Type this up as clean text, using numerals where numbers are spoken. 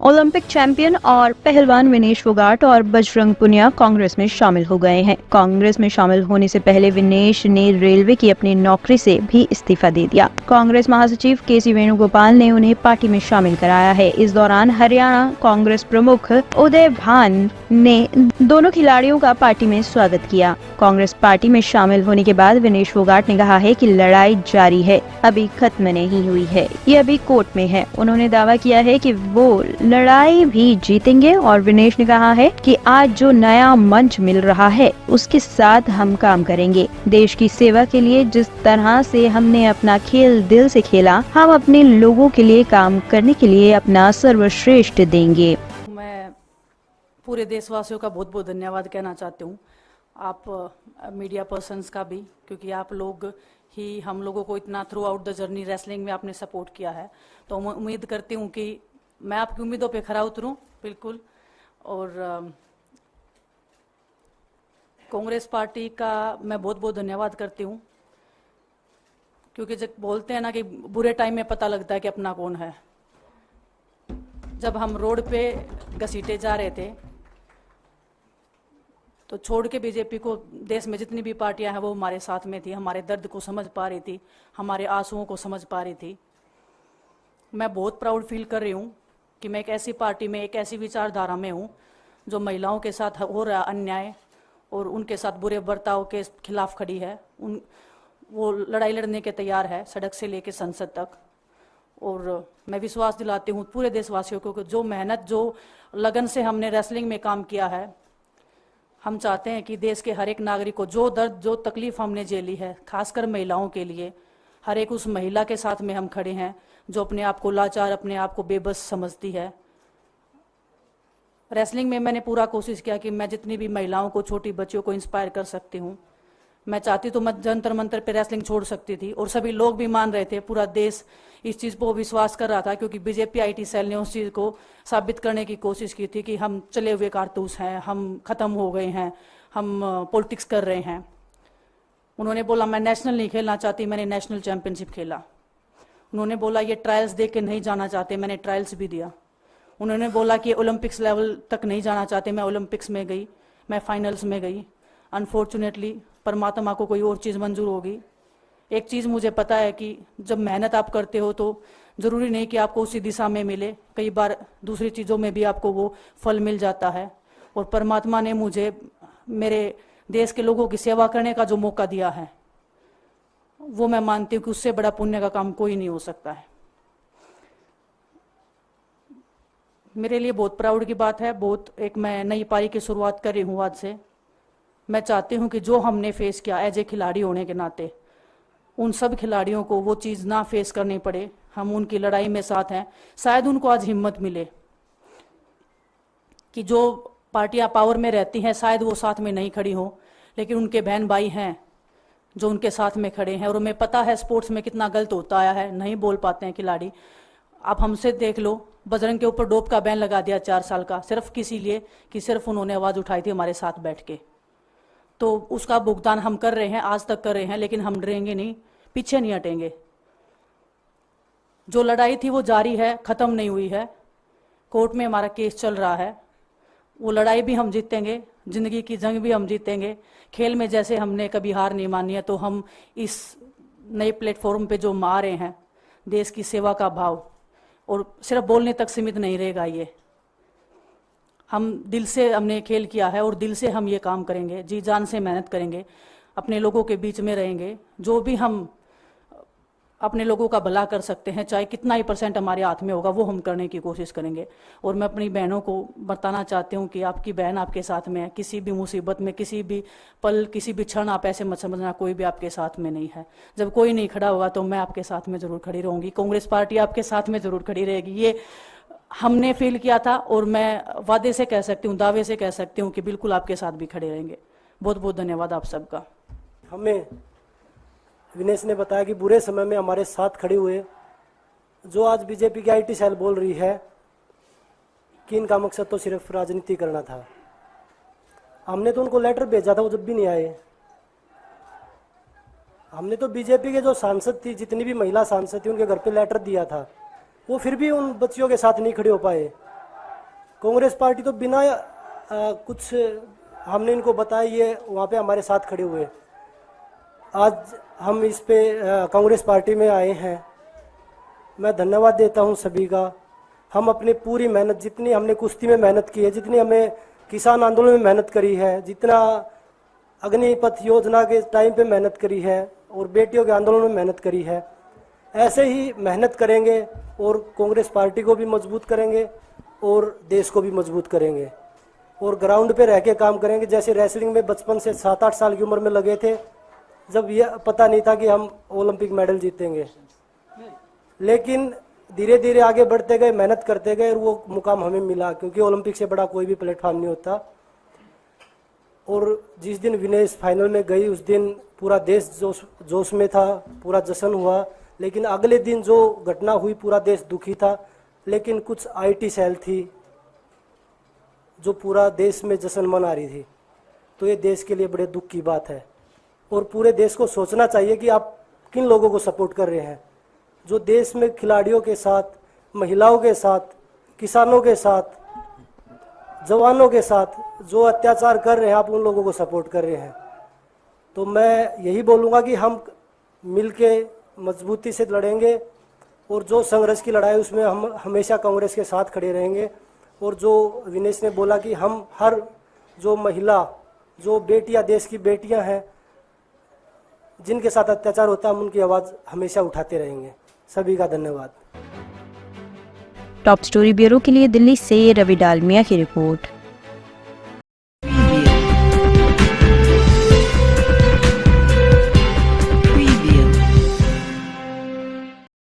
Olympic champion और पहलवान विनेश फोगाट और बजरंग पुनिया कांग्रेस में शामिल हो गए हैं। कांग्रेस में शामिल होने से पहले विनेश ने रेलवे की अपनी नौकरी से भी इस्तीफा दे दिया। कांग्रेस महासचिव केसी वेणुगोपाल ने उन्हें पार्टी में शामिल कराया है। इस दौरान हरियाणा कांग्रेस प्रमुख उदय भान ने दोनों खिलाड़ियों का पार्टी में स्वागत किया। कांग्रेस पार्टी में शामिल होने के बाद विनेश फोगाट ने कहा है कि लड़ाई जारी है, अभी खत्म नहीं हुई है, ये अभी कोर्ट में है। उन्होंने दावा किया है कि वो लड़ाई भी जीतेंगे और विनेश ने कहा है कि आज जो नया मंच मिल रहा है उसके साथ हम काम करेंगे। देश की सेवा के लिए जिस तरह से हमने अपना खेल दिल से खेला, हम अपने लोगों के लिए काम करने के लिए अपना सर्वश्रेष्ठ देंगे। मैं पूरे देशवासियों का बहुत बहुत धन्यवाद कहना चाहती हूँ, आप मीडिया पर्सन्स का भी, क्योंकि आप लोग ही हम लोगों को इतना through out the journey wrestling में आपने सपोर्ट किया है। तो मैं उम्मीद करती हूँ कि मैं आपकी उम्मीदों पे खरा उतरूं बिल्कुल। और कांग्रेस पार्टी का मैं बहुत बहुत धन्यवाद करती हूँ, क्योंकि जब बोलते हैं ना कि बुरे टाइम में पता लगता है कि अपना कौन है। जब हम रोड पे घसीटे जा रहे थे तो छोड़ के बीजेपी को, देश में जितनी भी पार्टियां हैं वो हमारे साथ में थी, हमारे दर्द को समझ पा रही थी, हमारे आंसुओं को समझ पा रही थी। मैं बहुत प्राउड फील कर रही हूँ कि मैं एक ऐसी पार्टी में, एक ऐसी विचारधारा में हूँ जो महिलाओं के साथ हो रहा अन्याय और उनके साथ बुरे बर्ताव के खिलाफ खड़ी है। वो लड़ाई लड़ने के तैयार है, सड़क से लेकर संसद तक। और मैं विश्वास दिलाती हूँ पूरे देशवासियों को कि जो मेहनत, जो लगन से हमने रेसलिंग में काम किया है, हम चाहते हैं कि देश के हर एक नागरिक को जो दर्द, जो तकलीफ हमने झेली है, खासकर महिलाओं के लिए, हर एक उस महिला के साथ में हम खड़े हैं जो अपने आप को लाचार, अपने आप को बेबस समझती है। रेसलिंग में मैंने पूरा कोशिश किया कि मैं जितनी भी महिलाओं को, छोटी बच्चियों को इंस्पायर कर सकती हूँ। मैं चाहती तो मैं जंतर मंतर पे रेसलिंग छोड़ सकती थी, और सभी लोग भी मान रहे थे, पूरा देश इस चीज़ को विश्वास कर रहा था, क्योंकि बीजेपी आईटी सेल ने उस चीज़ को साबित करने की कोशिश की थी कि हम चले हुए कारतूस हैं, हम ख़त्म हो गए हैं, हम पॉलिटिक्स कर रहे हैं। उन्होंने बोला मैं नेशनल नहीं खेलना चाहती, मैंने नेशनल चैंपियनशिप खेला। उन्होंने बोला ये ट्रायल्स दे के नहीं जाना चाहते, मैंने ट्रायल्स भी दिया। उन्होंने बोला कि ओलंपिक्स लेवल तक नहीं जाना चाहते, मैं ओलंपिक्स में गई, मैं फाइनल्स में गई। अनफॉर्चुनेटली परमात्मा को कोई और चीज़ मंजूर होगी। एक चीज़ मुझे पता है कि जब मेहनत आप करते हो तो ज़रूरी नहीं कि आपको उसी दिशा में मिले, कई बार दूसरी चीज़ों में भी आपको वो फल मिल जाता है। और परमात्मा ने मुझे मेरे देश के लोगों की सेवा करने का जो मौका दिया है, वो मैं मानती हूँ कि उससे बड़ा पुण्य का काम कोई नहीं हो सकता है। मेरे लिए बहुत प्राउड की बात है। एक मैं नई पारी की शुरुआत कर रही हूँ आज से। मैं चाहती हूँ कि जो हमने फेस किया एज ए खिलाड़ी होने के नाते, उन सब खिलाड़ियों को वो चीज़ ना फेस करनी पड़े। हम उनकी लड़ाई में साथ हैं। शायद उनको आज हिम्मत मिले कि जो पार्टियां पावर में रहती हैं शायद वो साथ में नहीं खड़ी हों, लेकिन उनके बहन भाई हैं जो उनके साथ में खड़े हैं। और हमें पता है स्पोर्ट्स में कितना गलत होता आया है, नहीं बोल पाते हैं खिलाड़ी। आप हमसे देख लो, बजरंग के ऊपर डोप का बैन लगा दिया 4 साल का, सिर्फ किसी लिए कि सिर्फ उन्होंने आवाज़ उठाई थी हमारे साथ बैठ के। तो उसका भुगतान हम कर रहे हैं, आज तक कर रहे हैं, लेकिन हम डरेंगे नहीं, पीछे नहीं हटेंगे। जो लड़ाई थी वो जारी है, ख़त्म नहीं हुई है। कोर्ट में हमारा केस चल रहा है, वो लड़ाई भी हम जीतेंगे, ज़िंदगी की जंग भी हम जीतेंगे। खेल में जैसे हमने कभी हार नहीं मानी है, तो हम इस नए प्लेटफॉर्म पे जो आ रहे हैं, देश की सेवा का भाव, और सिर्फ बोलने तक सीमित नहीं रहेगा। ये हम दिल से हमने खेल किया है और दिल से हम ये काम करेंगे, जी जान से मेहनत करेंगे, अपने लोगों के बीच में रहेंगे। जो भी हम अपने लोगों का भला कर सकते हैं, चाहे कितना ही % हमारे हाथ में होगा, वो हम करने की कोशिश करेंगे। और मैं अपनी बहनों को बताना चाहती हूँ कि आपकी बहन आपके साथ में है। किसी भी मुसीबत में, किसी भी पल, किसी भी क्षण आप ऐसे मत समझना कोई भी आपके साथ में नहीं है। जब कोई नहीं खड़ा होगा तो मैं आपके साथ में ज़रूर खड़ी रहूँगी, कांग्रेस पार्टी आपके साथ में ज़रूर खड़ी रहेगी। ये हमने फील किया था और मैं वादे से कह सकती हूँ, दावे से कह सकती हूँ कि बिल्कुल आपके साथ भी खड़े रहेंगे। बहुत बहुत धन्यवाद आप सबका। हमें विनेश ने बताया कि बुरे समय में हमारे साथ खड़े हुए। जो आज बीजेपी की आईटी सेल बोल रही है कि इनका मकसद तो सिर्फ राजनीति करना था, हमने तो उनको लेटर भेजा था, वो जब भी नहीं आए। हमने तो बीजेपी के जो सांसद थी, जितनी भी महिला सांसद थी, उनके घर पे लेटर दिया था, वो फिर भी उन बच्चियों के साथ नहीं खड़े हो पाए। कांग्रेस पार्टी तो बिना कुछ हमने इनको बताया, ये वहाँ पे हमारे साथ खड़े हुए। आज हम इस पे कांग्रेस पार्टी में आए हैं। मैं धन्यवाद देता हूँ सभी का। हम अपनी पूरी मेहनत, जितनी हमने कुश्ती में मेहनत की है, जितनी हमें किसान आंदोलन में मेहनत करी है, जितना अग्निपथ योजना के टाइम पे मेहनत करी है और बेटियों के आंदोलन में मेहनत करी है, ऐसे ही मेहनत करेंगे और कांग्रेस पार्टी को भी मजबूत करेंगे और देश को भी मजबूत करेंगे और ग्राउंड पे रह के काम करेंगे। जैसे रेसलिंग में बचपन से 7-8 साल की उम्र में लगे थे, जब यह पता नहीं था कि हम ओलंपिक मेडल जीतेंगे, लेकिन धीरे धीरे आगे बढ़ते गए, मेहनत करते गए और वो मुकाम हमें मिला, क्योंकि ओलंपिक से बड़ा कोई भी प्लेटफॉर्म नहीं होता। और जिस दिन विनेश फाइनल में गई, उस दिन पूरा देश जोश में था, पूरा जश्न हुआ। लेकिन अगले दिन जो घटना हुई, पूरा देश दुखी था। लेकिन कुछ आईटी सेल थी जो पूरा देश में जश्न मना रही थी, तो ये देश के लिए बड़े दुख की बात है। और पूरे देश को सोचना चाहिए कि आप किन लोगों को सपोर्ट कर रहे हैं। जो देश में खिलाड़ियों के साथ, महिलाओं के साथ, किसानों के साथ, जवानों के साथ जो अत्याचार कर रहे हैं, आप उन लोगों को सपोर्ट कर रहे हैं। तो मैं यही बोलूँगा कि हम मिलके मजबूती से लड़ेंगे और जो संघर्ष की लड़ाई, उसमें हम हमेशा कांग्रेस के साथ खड़े रहेंगे। और जो विनेश ने बोला कि हम हर जो महिला, जो बेटियां, देश की बेटियां हैं जिनके साथ अत्याचार होता है, हम उनकी आवाज़ हमेशा उठाते रहेंगे। सभी का धन्यवाद। टॉप स्टोरी ब्यूरो के लिए दिल्ली से रवि डालमिया की रिपोर्ट।